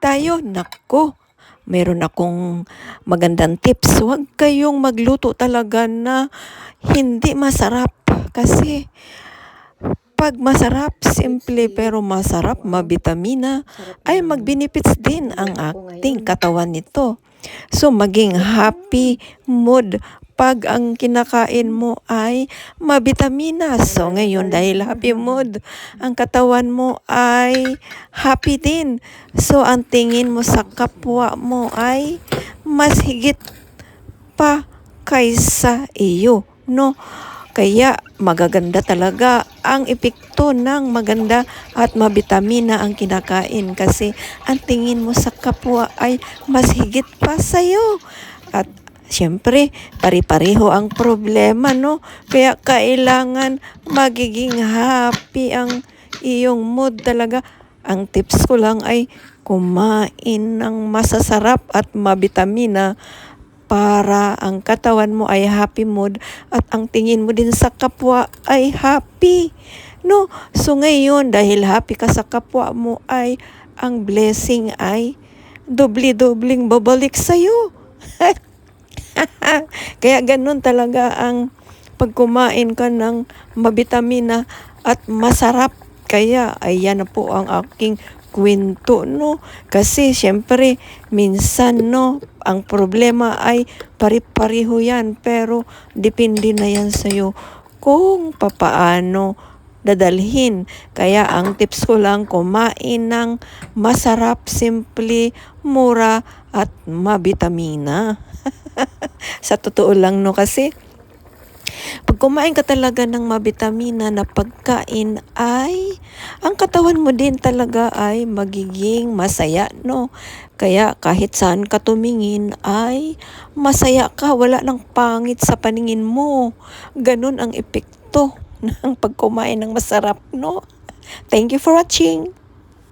tayo. Nako, meron akong magandang tips. Huwag kayong magluto talaga na hindi masarap. Kasi pag masarap, simple pero masarap, mabitamina, ay mag-benefits din ang ating katawan nito. So, maging happy mood pag ang kinakain mo ay mabitamina. So, ngayon dahil happy mood, ang katawan mo ay happy din. So, ang tingin mo sa kapwa mo ay mas higit pa kaysa iyo, no? Kaya magaganda talaga ang epekto ng maganda at mabitamina ang kinakain kasi ang tingin mo sa kapwa ay mas higit pa sa'yo. At siyempre, pare-pareho ang problema, no? Kaya kailangan magiging happy ang iyong mood talaga. Ang tips ko lang ay kumain ng masasarap at mabitamina para ang katawan mo ay happy mood at ang tingin mo din sa kapwa ay happy. No? So ngayon, dahil happy ka sa kapwa mo ay ang blessing ay doble-dobling babalik sa'yo. Kaya ganun talaga ang pag kumain ka ng mabitamina at masarap. Kaya ayan na po ang aking kwento, no? Kasi syempre minsan, no, ang problema ay pari-pareho yan, pero depende na yan sa'yo kung papaano dadalhin. Kaya ang tips ko lang, kumain ng masarap, simple, mura at mabitamina. Sa totoo lang, no, kasi pag kumain ka talaga ng mabitamina na pagkain ay ang katawan mo din talaga ay magiging masaya, no? Kaya kahit saan ka tumingin ay masaya ka, wala nang pangit sa paningin mo. Ganun ang epekto ng pagkumain ng masarap, no? Thank you for watching.